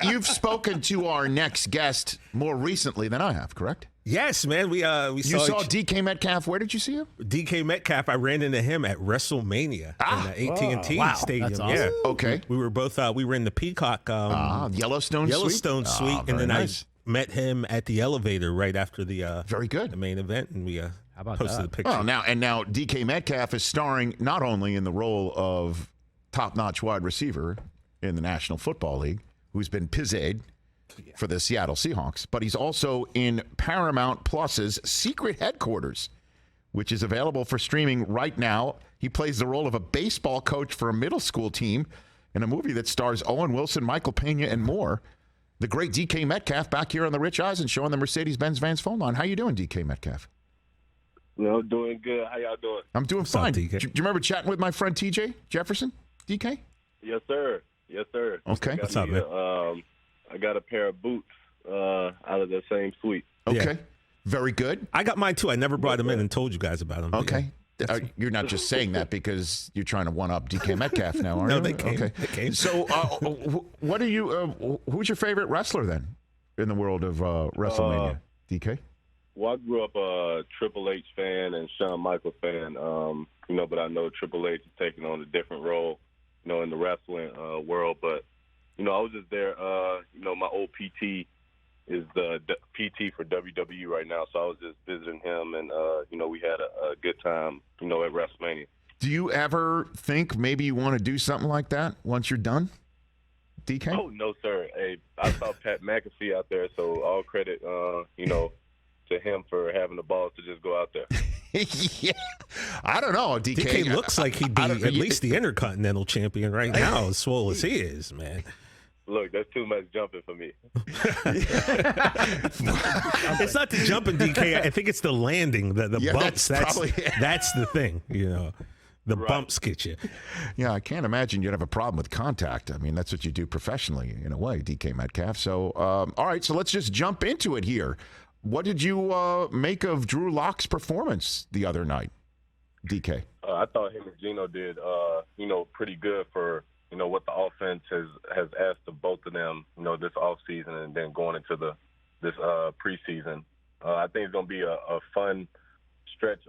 you've spoken to our next guest more recently than I have, correct? Yes, man. We saw DK Metcalf. Where did you see him? DK Metcalf. I ran into him at Wrestlemania in the AT&T Stadium. That's awesome. Yeah. Okay. We were both. We were in the Peacock Yellowstone suite, and then nice. I met him at the elevator right after the very good the main event, and we How about posted that? the picture. Oh, now DK Metcalf is starring not only in the role of top-notch wide receiver in the National Football League, who's been pizzed for the Seattle Seahawks, but he's also in Paramount Plus's Secret Headquarters, which is available for streaming right now. He plays the role of a baseball coach for a middle school team in a movie that stars Owen Wilson, Michael Pena, and more. The great DK Metcalf back here on the Rich Eisen Show on the Mercedes-Benz Vans phone line. How you doing, DK Metcalf? No, doing good. How y'all doing? I'm doing What's up, fine. DK? Do you remember chatting with my friend TJ Jefferson, DK? Yes, sir. Yes, sir. Okay. What's up, man? I got a pair of boots out of the same suite. Okay. Yeah. Very good. I got mine too. I never brought them in and told you guys about them. Okay. You're not just saying that because you're trying to one-up DK Metcalf now, are No, you? they came. Okay. They came. So what are you who's your favorite wrestler then in the world of WrestleMania, DK? Well, I grew up a Triple H fan and Shawn Michaels fan, but I know Triple H is taking on a different role, in the wrestling world. But, I was just there. My old PT is the PT for WWE right now, so I was just visiting him, and, we had a good time, at WrestleMania. Do you ever think maybe you want to do something like that once you're done, DK? Oh, no, sir. Hey, I saw Pat McAfee out there, so all credit, to him for having the balls to just go out there. Yeah. I don't know, DK. DK looks like he'd be at least the Intercontinental Champion right now, as swole as he is, man. Look, that's too much jumping for me. It's not the jumping, DK. I think it's the landing, the bumps. That's the thing, The bumps get you. Yeah, I can't imagine you'd have a problem with contact. I mean, that's what you do professionally in a way, DK Metcalf. So, all right, so let's just jump into it here. What did you make of Drew Lock's performance the other night, DK? I thought him and Geno did, pretty good for, what the offense has asked of both of them, this offseason and then going into this preseason. I think it's going to be a fun stretch,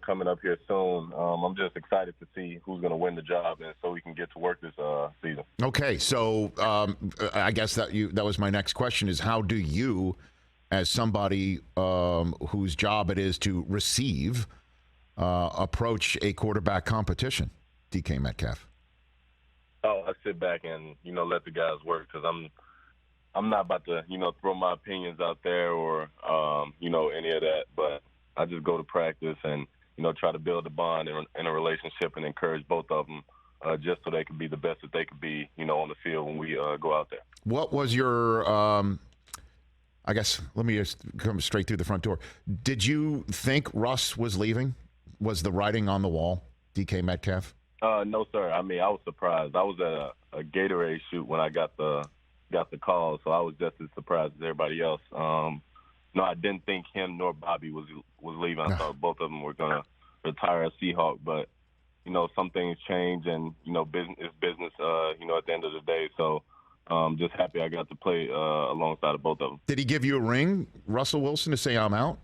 coming up here soon. I'm just excited to see who's going to win the job, and so we can get to work this season. Okay, so I guess that was my next question is how do you, as somebody whose job it is to receive, approach a quarterback competition, DK Metcalf? Oh, I sit back and, let the guys work because I'm not about to, throw my opinions out there or, any of that. But I just go to practice and, try to build a bond in a relationship and encourage both of them just so they can be the best that they could be, on the field when we go out there. What was your I guess let me just come straight through the front door. Did you think Russ was leaving? Was the writing on the wall, DK Metcalf? No, sir. I mean, I was surprised. I was at a Gatorade shoot when I got the call, so I was just as surprised as everybody else. No, I didn't think him nor Bobby was leaving. I thought both of them were going to retire as Seahawk, but some things change, and business is business. At the end of the day, so. Just happy I got to play alongside of both of them. Did he give you a ring, Russell Wilson, to say I'm out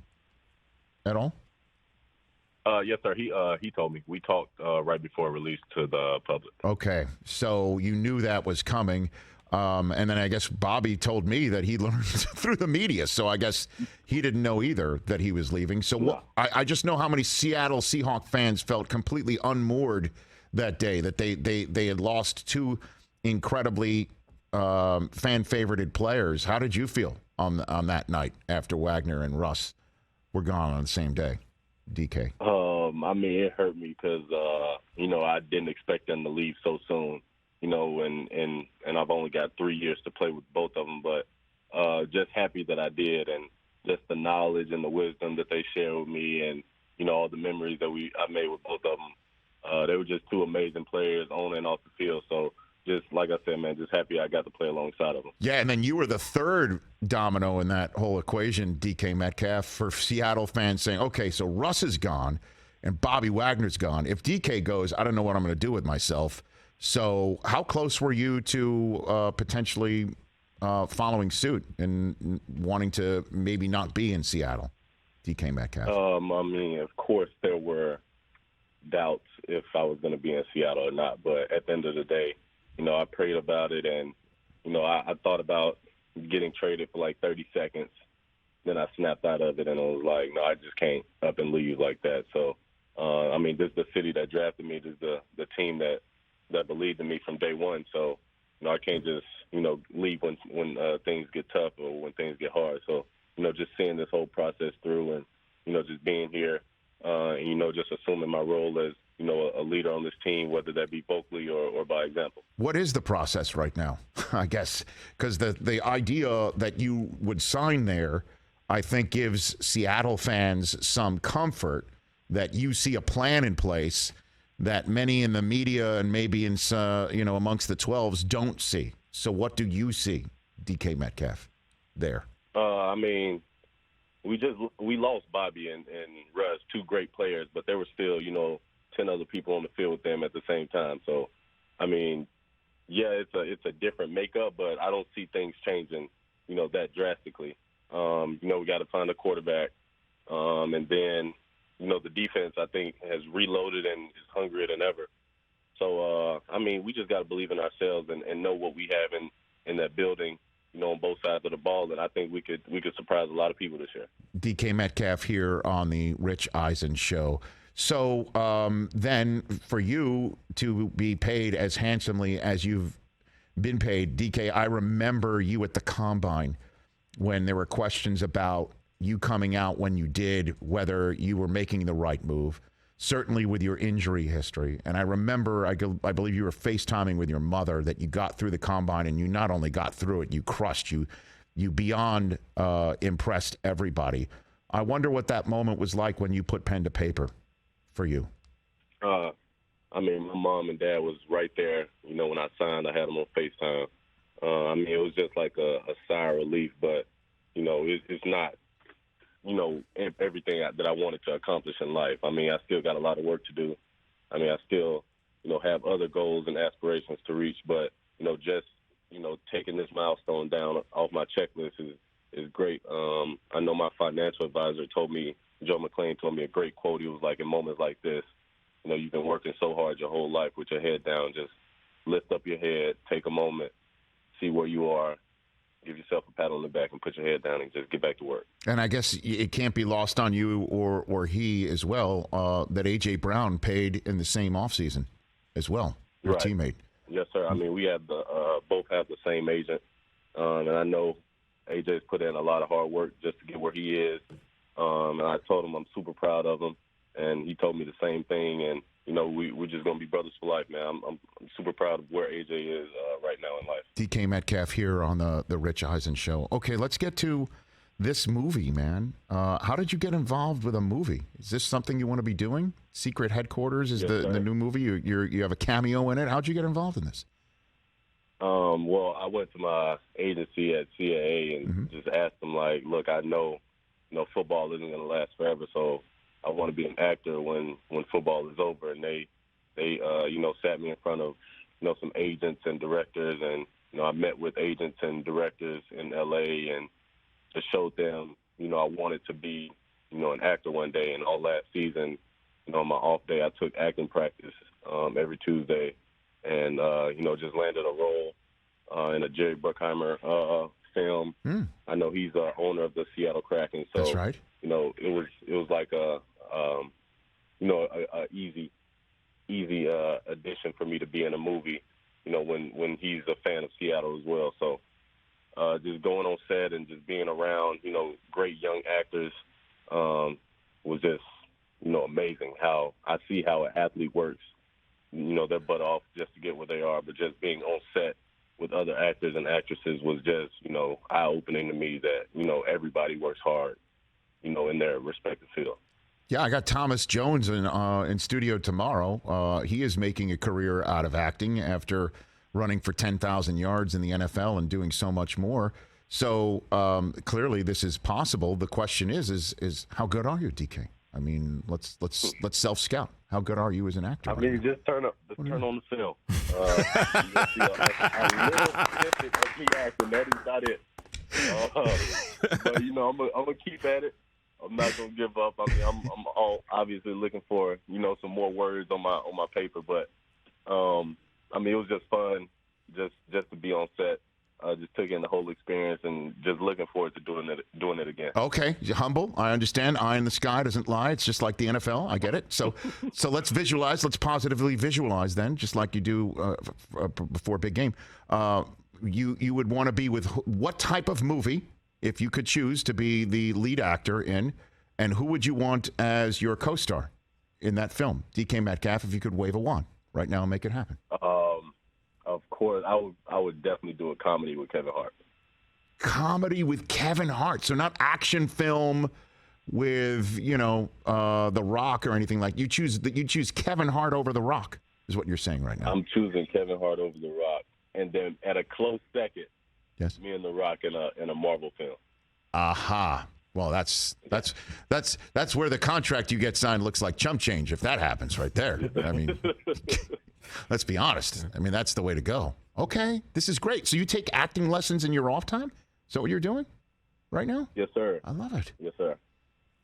at all? Yes, sir. He told me. We talked right before release to the public. Okay, so you knew that was coming. And then I guess Bobby told me that he learned through the media, so I guess he didn't know either that he was leaving. So I just know how many Seattle Seahawks fans felt completely unmoored that day, that they had lost two incredibly fan-favorited players. How did you feel on that night after Wagner and Russ were gone on the same day, DK? I mean, it hurt me because, I didn't expect them to leave so soon, and I've only got 3 years to play with both of them, but just happy that I did, and just the knowledge and the wisdom that they shared with me and, all the memories that I made with both of them. They were just two amazing players on and off the field, so just like I said, man, just happy I got to play alongside of them. Yeah, and then you were the third domino in that whole equation, DK Metcalf, for Seattle fans saying, okay, so Russ is gone and Bobby Wagner's gone. If DK goes, I don't know what I'm going to do with myself. So how close were you to potentially following suit and wanting to maybe not be in Seattle, DK Metcalf? I mean, of course, there were doubts if I was going to be in Seattle or not. But at the end of the day, I prayed about it, and I thought about getting traded for like 30 seconds. Then I snapped out of it, and I was like, no, I just can't up and leave like that. So, I mean, this is the city that drafted me. This is the team that believed in me from day one. So, I can't just, leave when things get tough or when things get hard. So, just seeing this whole process through and, just being here and, just assuming my role as, a leader on this team, whether that be vocally or by example. What is the process right now? I guess because the idea that you would sign there, I think, gives Seattle fans some comfort that you see a plan in place that many in the media and maybe in amongst the 12s don't see. So what do you see, DK Metcalf, there? I mean, we lost Bobby and Russ, two great players, but there were still 10 other people on the field with them at the same time. So, I mean, yeah, it's a different makeup, but I don't see things changing, that drastically. We got to find a quarterback, and then the defense, I think, has reloaded and is hungrier than ever. So, I mean, we just got to believe in ourselves and know what we have in that building, on both sides of the ball, and I think we could surprise a lot of people this year. DK Metcalf here on the Rich Eisen Show. So then for you to be paid as handsomely as you've been paid, DK, I remember you at the Combine when there were questions about you coming out when you did, whether you were making the right move, certainly with your injury history. And I remember, I believe you were FaceTiming with your mother that you got through the Combine, and you not only got through it, you crushed, you beyond impressed everybody. I wonder what that moment was like when you put pen to paper for you. I mean, my mom and dad was right there. When I signed, I had them on FaceTime. I mean, it was just like a sigh of relief, but, it's not, everything that I wanted to accomplish in life. I mean, I still got a lot of work to do. I mean, I still, have other goals and aspirations to reach, but, just, taking this milestone down off my checklist is great. I know my financial advisor Joe McClain told me a great quote. He was like, in moments like this, you've been working so hard your whole life with your head down. Just lift up your head, take a moment, see where you are, give yourself a pat on the back and put your head down and just get back to work. And I guess it can't be lost on you or he as well that A.J. Brown paid in the same offseason as well, your right. teammate. Yes, sir. I mean, we have both have the same agent, and I know A.J.'s put in a lot of hard work just to get where he is. And I told him I'm super proud of him, and he told me the same thing. And, we're just going to be brothers for life, man. I'm super proud of where AJ is right now in life. DK Metcalf here on the Rich Eisen Show. Okay, let's get to this movie, man. How did you get involved with a movie? Is this something you want to be doing? Secret Headquarters is the new movie. You have a cameo in it. How'd you get involved in this? Well, I went to my agency at CAA and just asked them, like, look, I know football isn't going to last forever, so I want to be an actor when football is over. And they sat me in front of, some agents and directors. And, I met with agents and directors in L.A. and just showed them, I wanted to be, an actor one day. And all last season, on my off day, I took acting practice every Tuesday and, just landed a role in a Jerry Bruckheimer film. I know he's the owner of the Seattle Kraken. So, that's right. It was like a easy addition for me to be in a movie, when he's a fan of Seattle as well. So just going on set and just being around, great young actors was just, amazing. How I see how an athlete works, their butt off just to get where they are, but just being on set with other actors and actresses was just, eye-opening to me that, everybody works hard, in their respective field. Yeah, I got Thomas Jones in studio tomorrow. He is making a career out of acting after running for 10,000 yards in the NFL and doing so much more. So clearly this is possible. The question is how good are you, DK? I mean, let's self-scout. How good are you as an actor? I mean, just turn on the film. You'll see a little snippet of me acting. That is not it. But you know, I'm gonna keep at it. I'm not gonna give up. I mean, I'm obviously looking for some more words on my paper. But I mean, it was just fun, just to be on set. Just took in the whole experience and just looking forward to doing it again. Okay, you're humble. I understand. Eye in the sky doesn't lie. It's just like the NFL. I get it. So let's visualize. Let's positively visualize then, just like you do before a big game. You would want to be with what type of movie, if you could choose to be the lead actor in, and who would you want as your co-star in that film? DK Metcalf, if you could wave a wand right now and make it happen. Of course, I would definitely do a comedy with Kevin Hart. Comedy with Kevin Hart, so not action film with The Rock or anything like. You choose Kevin Hart over The Rock, is what you're saying right now. I'm choosing Kevin Hart over The Rock, and then at a close second, yes, me and The Rock in a Marvel film. Aha. Well, that's where the contract you get signed looks like chump change if that happens right there. I mean, let's be honest. I mean, that's the way to go. Okay, this is great. So you take acting lessons in your off time? Is that what you're doing right now? Yes, sir. I love it. Yes, sir.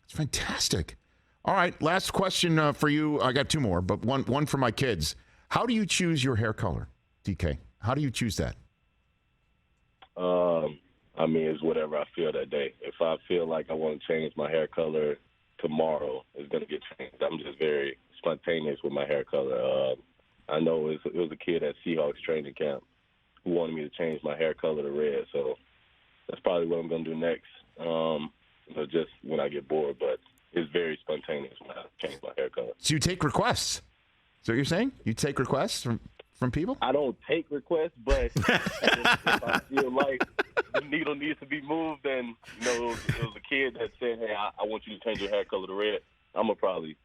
It's fantastic. All right, last question for you. I got two more, but one for my kids. How do you choose your hair color, DK? How do you choose that? I mean, it's whatever I feel that day. If I feel like I want to change my hair color tomorrow, it's going to get changed. I'm just very spontaneous with my hair color. I know it was a kid at Seahawks training camp who wanted me to change my hair color to red, so that's probably what I'm going to do next, just when I get bored. But it's very spontaneous when I change my hair color. So you take requests? Is that what you're saying? You take requests from people? I don't take requests, but if I feel like the needle needs to be moved, and it was a kid that said, "Hey, I want you to change your hair color to red," I'm gonna probably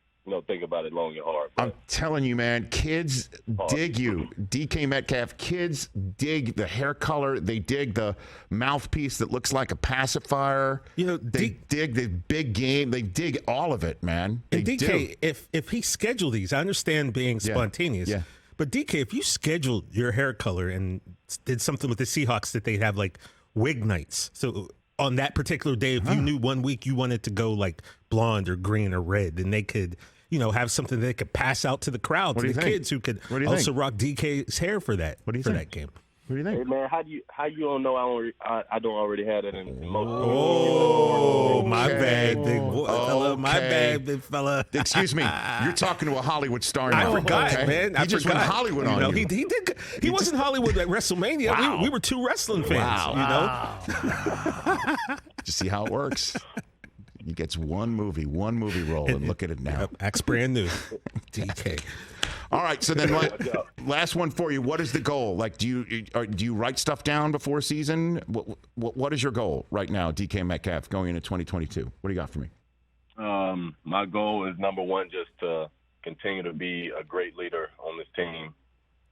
think about it long and hard. I'm telling you, man, kids dig you. DK Metcalf, kids dig the hair color. They dig the mouthpiece that looks like a pacifier. They dig the big game. They dig all of it, man. They and DK, do. if he scheduled these, I understand being spontaneous. Yeah. But DK, if you scheduled your hair color and did something with the Seahawks that they'd have like wig nights, so on that particular day, if you knew 1 week you wanted to go like blonde or green or red, then they could, have something they could pass out to the crowd, to the kids who could also rock DK's hair for that that game. What do you think? Hey man, how you don't know I don't already have that in most? Oh, my bad, big boy, fella. My bad, big fella. Excuse me. You're talking to a Hollywood star now. I forgot, man. He just went Hollywood on you. He did. He was in Hollywood at WrestleMania. Wow. We were two wrestling fans. Wow. Just see how it works. He gets one movie role, and look at it now. Acts brand new. DK. All right, so then last one for you. What is the goal? Like, do you write stuff down before a season? What is your goal right now, DK Metcalf, going into 2022? What do you got for me? My goal is, number one, just to continue to be a great leader on this team,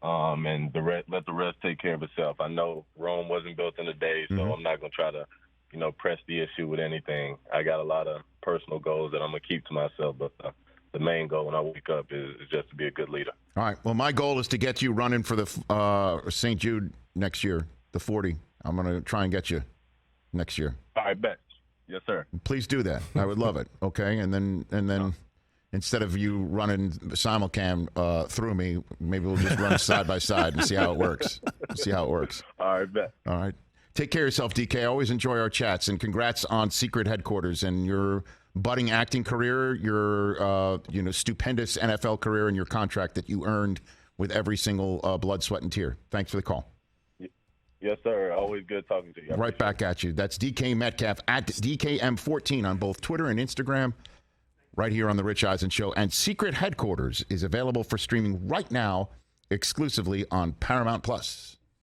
and let the rest take care of itself. I know Rome wasn't built in a day, so I'm not going to try to, press the issue with anything. I got a lot of personal goals that I'm going to keep to myself, but the main goal when I wake up is just to be a good leader. All right. Well, my goal is to get you running for the St. Jude next year, the 40. I'm going to try and get you next year. All right, bet. Yes, sir. Please do that. I would love it. Okay, and then instead of you running simulcam through me, maybe we'll just run side by side and see how it works. All right, bet. All right. Take care of yourself, DK. I always enjoy our chats, and congrats on Secret Headquarters and your budding acting career, your stupendous NFL career, and your contract that you earned with every single blood, sweat, and tear. Thanks for the call. Yes, sir. Always good talking to you. Right back at you. That's DK Metcalf at DKM14 on both Twitter and Instagram, right here on The Rich Eisen Show. And Secret Headquarters is available for streaming right now exclusively on Paramount+.